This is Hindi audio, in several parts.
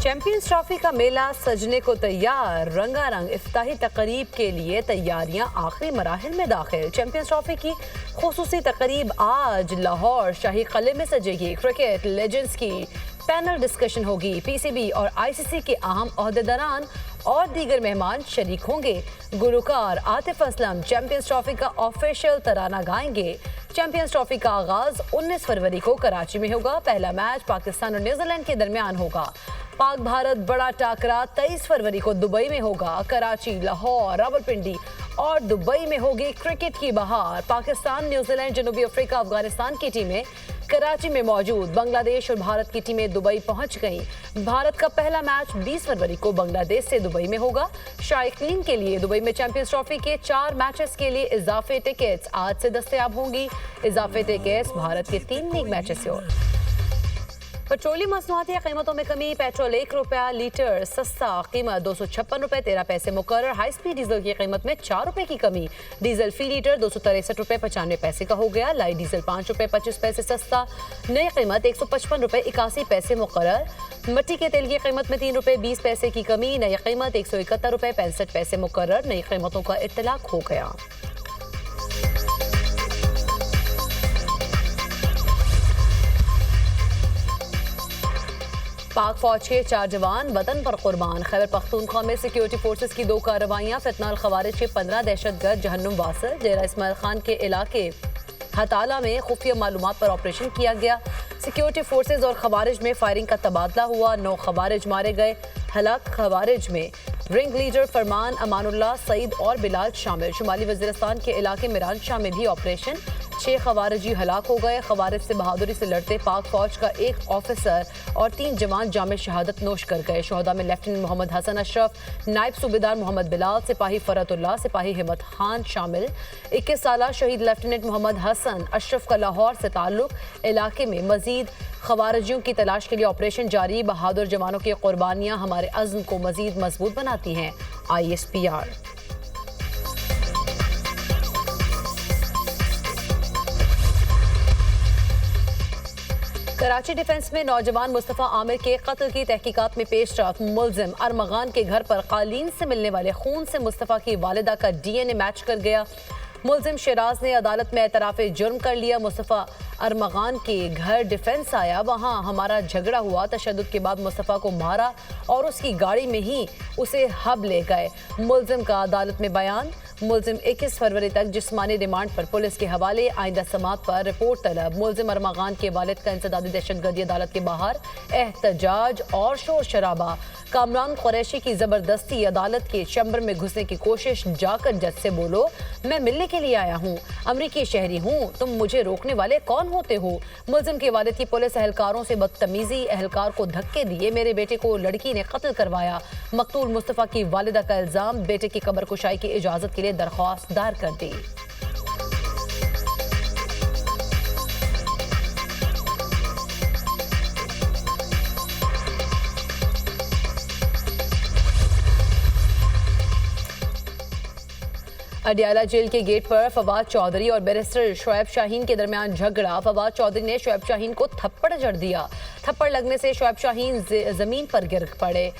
चैंपियंस ट्रॉफी का मेला सजने को तैयार। रंगारंग इफ्ताही तकरीब के लिए तैयारियां आखिरी मराहिल में दाखिल। चैंपियंस ट्रॉफी की खुसूसी तकरीब आज लाहौर शाही किले में सजेगी। क्रिकेट लेजेंड्स की पैनल डिस्कशन होगी। पीसीबी और आईसीसी के अहम ओहदेदारान और दीगर मेहमान शरीक होंगे। गुलकार आतिफ असलम चैंपियंस ट्रॉफी का ऑफिशियल तराना गाएंगे। चैंपियंस ट्रॉफी का आगाज 19 फरवरी को कराची में होगा। पहला मैच पाकिस्तान और न्यूजीलैंड के दरमियान होगा। पाक भारत बड़ा टाकरा 23 फरवरी को दुबई में होगा। कराची, लाहौर, रावलपिंडी और दुबई में होगी क्रिकेट की बहार। पाकिस्तान, न्यूजीलैंड, जनूबी अफ्रीका, अफगानिस्तान की टीमें कराची में मौजूद। बांग्लादेश और भारत की टीमें दुबई पहुंच गईं। भारत का पहला मैच 20 फरवरी को बांग्लादेश से दुबई में होगा। शायकीन के लिए दुबई में चैंपियंस ट्रॉफी के 4 मैचेस के लिए इजाफी टिकट्स आज से दस्तयाब होंगी। इजाफी टिकट्स भारत के 3 लीग मैचेस से और पेट्रोलियम मसनूआती कीमतों में कमी। पेट्रोल ₹1 लीटर सस्ता, कीमत ₹256.13 मुकर्रर। हाई स्पीड डीजल की कीमत में ₹4 की कमी। डीजल फी लीटर ₹263.95 का हो गया। लाइट डीजल ₹5.25 सस्ता, नई कीमत ₹155.81 मुकर्रर। मिट्टी के तेल की कीमत में ₹3.20 की कमी, नई कीमत ₹171.65 मुकर्रर। नई कीमतों का इत्तलाक हो गया। पाक फौज के 4 जवान वतन पर कुर्बान। खैबर पख्तूनख्वा में सिक्योरिटी फोर्सेस की 2 कार्रवाइयां। फितनाल खवारिज के 15 दहशतगर्द जहन्नुम वासिल। डेरा इस्माइल खान के इलाके हताला में खुफिया मालूमात पर ऑपरेशन किया गया। सिक्योरिटी फोर्सेस और खवारिज में फायरिंग का तबादला हुआ। 9 खवारिज मारे गए। हलाक खवारिज में रिंग लीडर फरमान, अमानुल्लाह, सईद और बिलाल शामिल। शुमाली वजीरिस्तान के इलाके मिरान शाह में भी ऑपरेशन। 6 खवारिजी हलाक हो गए। खवारिज से बहादुरी से लड़ते पाक फौज का 1 ऑफिसर और 3 जवान जामे शहादत नोश कर गए। शोहदा में लेफ्टिनेंट मोहम्मद हसन अशरफ, नायब सूबेदार मोहम्मद बिलाल, सिपाही फरतुल्लाह, सिपाही हिम्मत खान शामिल। 21 साल शहीद लेफ्टिनेंट मोहम्मद हसन अशरफ का लाहौर से ताल्लुक। इलाके में मजीद खवारिजियों की तलाश के लिए ऑपरेशन जारी। बहादुर जवानों की कुर्बानियां हमारे अज़्म को मजीद मजबूत बनाती हैं। ISPR। कराची डिफेंस में नौजवान मुस्तफ़ा आमिर के कत्ल की तहकीकात में पेशरफ। मुलजिम अरमगान के घर पर कालीन से मिलने वाले खून से मुस्तफ़ा की वालिदा का DNA मैच कर गया। मुलजिम शिराज ने अदालत में एतराफ़ जुर्म कर लिया। मुस्तफ़ा अरमगान के घर डिफेंस आया, वहाँ हमारा झगड़ा हुआ। तशद्दुद के बाद मुस्तफ़ा को मारा और उसकी गाड़ी में ही उसे हब ले गए। मुलजिम का अदालत में बयान। मुलजिम 21 फरवरी तक जिस्मानी रिमांड पर पुलिस के हवाले। आइंदा समात पर रिपोर्ट तलब। मुलजिम अरमगान के वालिद का इंसदादी दहशतगर्दी अदालत के बाहर एहतजाज और शोर शराबा। कामरान कुरैशी की जबरदस्ती अदालत के चैम्बर में घुसने की कोशिश। जाकर जज से बोलो मैं मिलने के लिए आया हूँ, अमरीकी शहरी हूँ, तुम मुझे रोकने वाले कौन होते हो। मुलजिम के वालिद की पुलिस एहलकारों से बदतमीजी, एहलकार को धक्के दिए। मेरे बेटे को लड़की ने कत्ल करवाया। मकतूल मुस्तफ़ा की वालिदा का इल्जाम। बेटे की कब्र कुशाई की इजाजत के लिए दरख्वास्त दायर कर दी। अडियाला जेल के गेट पर फवाद चौधरी और बैरिस्टर शोएब शाहीन के दरमियान झगड़ा। फवाद चौधरी ने शोएब शाहीन को थप्पड़ जड़ दिया। थप्पड़ लगने से शोएब शाहीन जमीन पर गिर पड़े।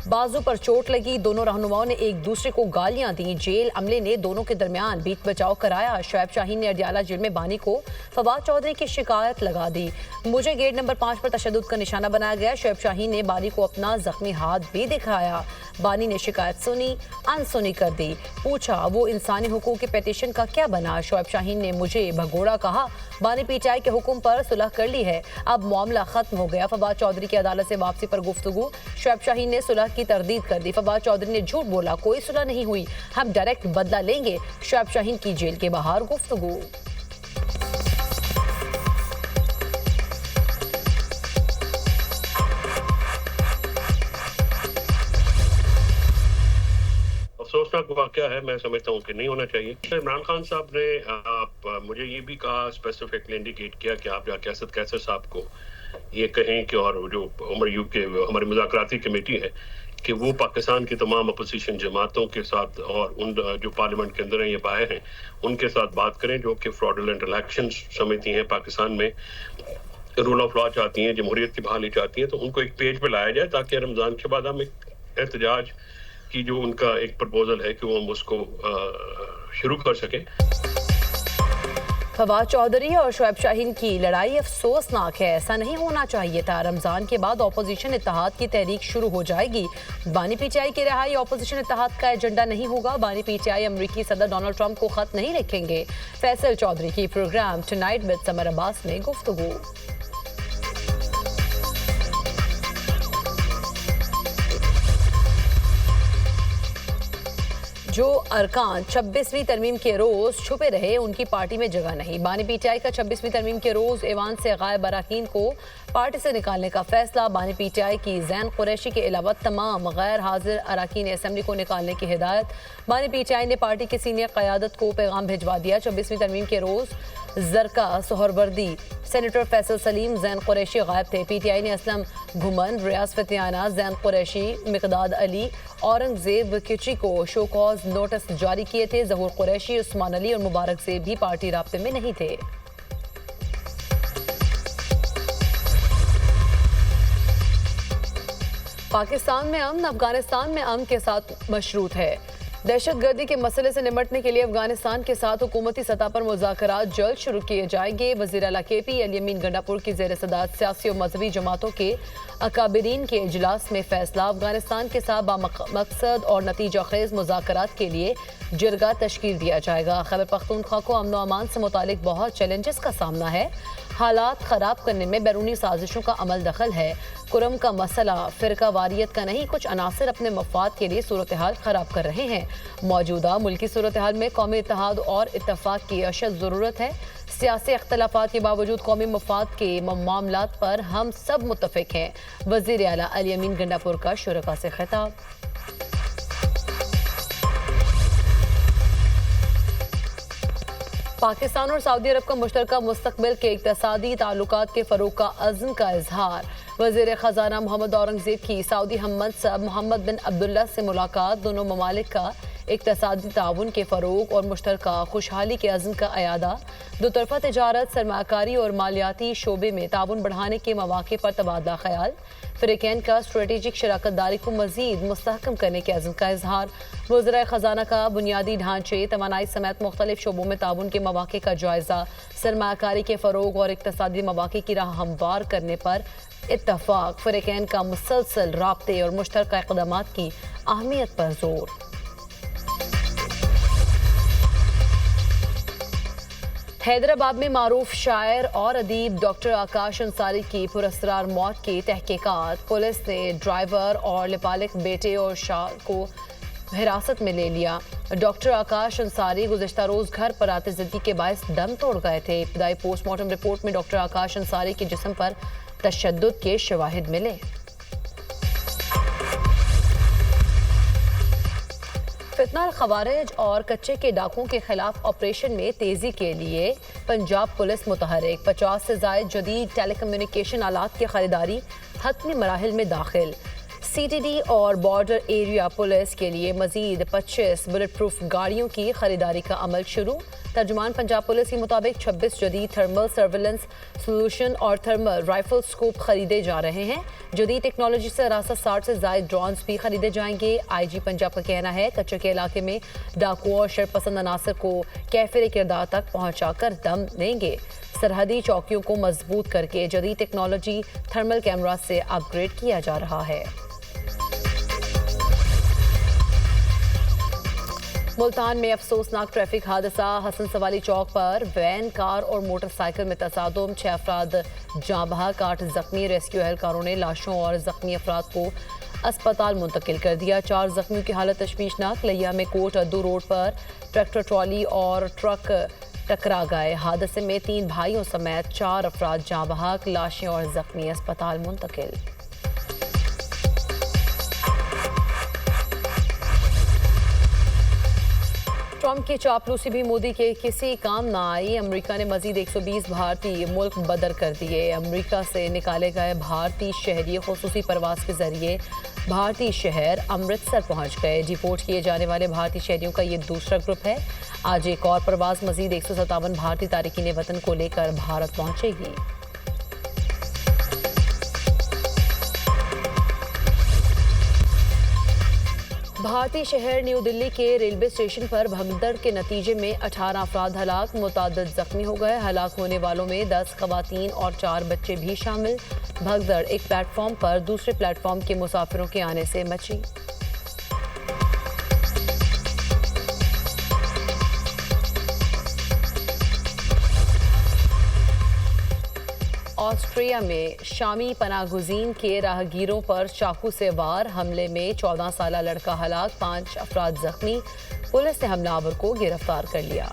बाजू पर चोट लगी। दोनों रहनुमाओं ने एक दूसरे को गालियां दी। जेल अमले ने दोनों के दरमियान बीच बचाव कराया। शोएब शाहीन ने अडियाला जेल में बानी को फवाद चौधरी की शिकायत लगा दी। मुझे गेट नंबर 5 पर तशद्दुद का निशाना बनाया गया। शोएब शाहीन ने बानी को अपना जख्मी हाथ भी दिखाया। बानी ने शिकायत सुनी, अनसुनी कर दी। पूछा वो इंसानी हुकूक के पेटिशन का क्या बना। शोएब शाहीन ने मुझे भगोड़ा कहा। बानी पीटीआई के हुक्म पर सुलह कर ली है, अब मामला खत्म हो गया। फवाद चौधरी की अदालत से वापसी पर गुफ्तगू। शोएब शाहीन ने सुलह की तरदीद कर दी। फवाद चौधरी ने झूठ बोला, कोई सुलह नहीं हुई, हम डायरेक्ट बदला लेंगे। शोएब शाहीन की जेल के बाहर गुफ्तगू। अफसोसनाक वाक़या है, मैं समझता हूँ कि नहीं होना चाहिए। इमरान खान साहब ने मुझे ये भी कहा, स्पेसिफिकली इंडिकेट किया कि आप जाके असद कैसर साहब को ये कहें कि और जो उमर यूब के हमारी मुज़ाकराती कमेटी है कि वो पाकिस्तान की तमाम अपोजिशन जमातों के साथ और उन जो पार्लियामेंट के अंदर हैं या बाहर हैं उनके साथ बात करें जो कि फ्रॉडुलेंट इलेक्शन समिति हैं पाकिस्तान में, रूल ऑफ लॉ चाहती हैं, जमहूरियत की बहाली चाहती हैं, तो उनको एक पेज पे लाया जाए ताकि रमज़ान के बाद हम एक एहतजाज की जो उनका एक प्रपोजल है कि वो हम उसको शुरू कर सकें। फवाद चौधरी और शुएब शाहीन की लड़ाई अफसोसनाक है, ऐसा नहीं होना चाहिए था। रमजान के बाद ऑपोजिशन इत्तेहाद की तहरीक शुरू हो जाएगी। बानी पीटीआई की रिहाई ऑपोजिशन इत्तेहाद का एजेंडा नहीं होगा। बानी पीटीआई अमरीकी सदर डोनाल्ड ट्रंप को खत नहीं लिखेंगे। फैसल चौधरी की program tonight with Samar Abbas में गुफ्तगू। जो अरकान 26वीं तरमीम के रोज छुपे रहे, उनकी पार्टी में जगह नहीं। बानी पीटीआई का 26वीं तरमीम के रोज ऐवान से गायब अरकान को पार्टी से निकालने का फैसला। बानी पीटीआई की जैन कुरैशी के अलावा तमाम गैर हाजिर अरकान असेंबली को निकालने की हिदायत। बानी पीटीआई ने पार्टी की सीनियर क़यादत को पैगाम भिजवा दिया। 26वीं तरमीम के रोज जरका सोहरवर्दी, सेनेटर फैसल सलीम, जैन कुरैशी गायब थे। पीटीआई ने असलम घुमन, रियाज फतियाना, जैन कुरैशी, मिकदाद अली, औरंगजेब किची को शो कॉज नोटिस जारी किए थे। जहूर कुरैशी, उस्मान अली और मुबारक जेब भी पार्टी राब्ते में नहीं थे। पाकिस्तान में अमन अफगानिस्तान में अमन के साथ मशरूत है। दहशतगर्दी के मसले से निपटने के लिए अफगानिस्तान के साथ हुकूमती सतह पर मुज़ाकरात जल्द शुरू किए जाएंगे। वज़ीर आला KP अल यमीन गंडापुर की ज़ेर सदारत सियासी और मजहबी जमातों के अकाबिरीन के इजलास में फैसला। अफगानिस्तान के साथ बामकसद और नतीजा खेज मुज़ाकरात के लिए जरगा तश्कील दिया जाएगा। खैबर पख्तूनख्वा को अमन व अमान से मुतालिक बहुत चैलेंजेस का सामना है। हालात ख़राब करने में बैरूनी साजिशों का अमल दखल है। कुरम का मसला फ़िरका वारियत का नहीं, कुछ अनासर अपने मफाद के लिए सूरत हाल ख़राब कर रहे हैं। मौजूदा मुल्की सूरत हाल में कौमी इत्तेहाद और इत्तफाक की अशद ज़रूरत है। सियासी अख्तलाफात के बावजूद कौमी मफाद के मामलात पर हम सब मुत्तफ़िक हैं। वज़ीर आला अल यमीन गंडापुर का शुरका से खिताब। पाकिस्तान और सऊदी अरब का मुश्तरका मुस्तकबिल के इक़्तिसादी ताल्लुकात के फ़रोग़ का अज़्म का इजहार। वज़ीर ख़ज़ाना मोहम्मद औरंगज़ेब की सऊदी हममंसब मोहम्मद बिन अब्दुल्ला से मुलाकात। दोनों ममालिक का इक़्तिसादी ताउन के फ़रोग़ और मुश्तरका खुशहाली के अज़्म का अयादा। दोतरफ़ा तिजारत, सरमाकारी और मालियाती शोबे में ताउन बढ़ाने के मौक़े पर तबादला ख़याल। फ़रीक़ैन का स्ट्रेटेजिक शराकत दारी को मज़ीद मुस्तहकम करने के अज़्म का इजहार। वज़ीर ख़ज़ाना का बुनियादी ढांचे, तवानाई समेत मुख्तलिफ शोबों में ताउन के मौक़े का जायज़ा। सरमाकारी के फ़रोग़ और इक़्तिसादी मौक़े की राह हमवार करने पर इत्तफ़ाक़। फ़रीक़ैन का मुसलसल राब्ते और मुश्तरका इक़दामात की अहमियत पर जोर। हैदराबाद में मारूफ शायर और अदीब डॉक्टर आकाश अंसारी की पुरस्कार मौत की तहकीकात। पुलिस ने ड्राइवर और लिपालिक बेटे और शाह को हिरासत में ले लिया। डॉक्टर आकाश अंसारी गुज़िश्ता रोज़ घर पर आते ज़िद्दी के बायस दम तोड़ गए थे। इब्तदाई पोस्टमार्टम रिपोर्ट में डॉक्टर आकाश अंसारी के जिस्म पर तशद्दुद के शवाहिद मिले। फितना खवारिज और कच्चे के डाकुओं के खिलाफ ऑपरेशन में तेजी के लिए पंजाब पुलिस मुतहरिक। 50 से ज़ायद जदीद टेलीकम्युनिकेशन आलात की खरीदारी हतमी मराहिल में दाखिल। CTD और बॉर्डर एरिया पुलिस के लिए मजीद 25 बुलेट प्रूफ गाड़ियों की खरीदारी का अमल शुरू। तर्जुमान पंजाब पुलिस के मुताबिक 26 जदीद थर्मल सर्विलेंस सोल्यूशन और थर्मल राइफल स्कोप खरीदे जा रहे हैं। जदीद टेक्नोलॉजी से रास्ता 60 से ज़ायद ड्रोन्स भी खरीदे जाएंगे। IG पंजाब का कहना है कच्चे के इलाके में डाकुओं और शरपसंद अनासर को कैफिर किरदार तक पहुँचा कर दम देंगे। सरहदी चौकियों को मजबूत करके जदीद टेक्नोलॉजी थर्मल कैमरा से अपग्रेड किया जा रहा है। मुल्तान में अफसोसनाक ट्रैफिक हादसा। हसन सवाली चौक पर वैन, कार और मोटरसाइकिल में तसादुम। 6 अफराद जाँ बहक, 8 जख्मी। रेस्क्यू एहलकारों ने लाशों और जख्मी अफराद को अस्पताल मुंतकिल कर दिया। 4 जख्मियों की हालत तशवीशनाक। लिया में कोट अद्दू रोड पर ट्रैक्टर ट्रॉली और ट्रक टकरा गए। हादसे में 3 भाइयों समेत 4 अफराद जाँ बहक, लाशें और जख्मी अस्पताल मुंतकिल। ट्रंप की चापलूसी भी मोदी के किसी काम ना आई। अमेरिका ने मजीद 120 भारतीय मुल्क बदर कर दिए। अमेरिका से निकाले गए भारतीय शहरी खुसूसी परवास के जरिए भारतीय शहर अमृतसर पहुंच गए। डिपोर्ट किए जाने वाले भारतीय शहरियों का ये दूसरा ग्रुप है। आज एक और परवास मजीद 157 भारतीय तारकीन वतन को लेकर भारत पहुंचेगी। भारतीय शहर न्यू दिल्ली के रेलवे स्टेशन पर भगदड़ के नतीजे में 18 अफराद हलाक, मुतादिद जख्मी हो गए। हलाक होने वालों में 10 खवातीन और 4 बच्चे भी शामिल। भगदड़ एक प्लेटफॉर्म पर दूसरे प्लेटफॉर्म के मुसाफिरों के आने से मची। ऑस्ट्रिया में शामी पनागुज़ीन के राहगीरों पर चाकू से वार हमले में 14 साला लड़का हलाक, 5 अफराद जख्मी। पुलिस ने हमलावर को गिरफ्तार कर लिया।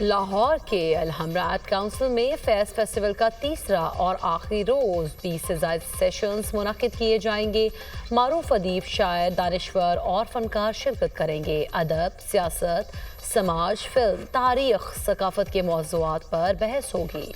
लाहौर के अल-हमरा आर्ट काउंसिल में फेस्ट फेस्टिवल का तीसरा और आखिरी रोज 20 से ज़ायद सेशंस मुनक़िद किए जाएंगे। मारूफ अदीब, शायर, दानिश्वर और फनकार शिरकत करेंगे। अदब, सियासत, समाज, फिल्म, तारीख, सकाफत के मौज़ूआत पर बहस होगी।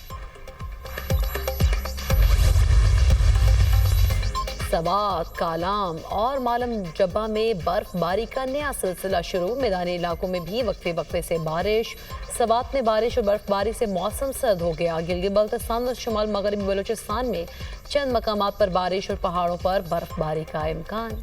सवात, कालाम और मालम जब्बा में बर्फबारी का नया सिलसिला शुरू। मैदानी इलाकों में भी वक्फे वक्फे से बारिश। सवात में बारिश और बर्फबारी से मौसम सर्द हो गया। गिलगित बल्तिस्तान और शुमाल मगरबी बलूचिस्तान में चंद मकामात पर बारिश और पहाड़ों पर बर्फबारी का इम्कान।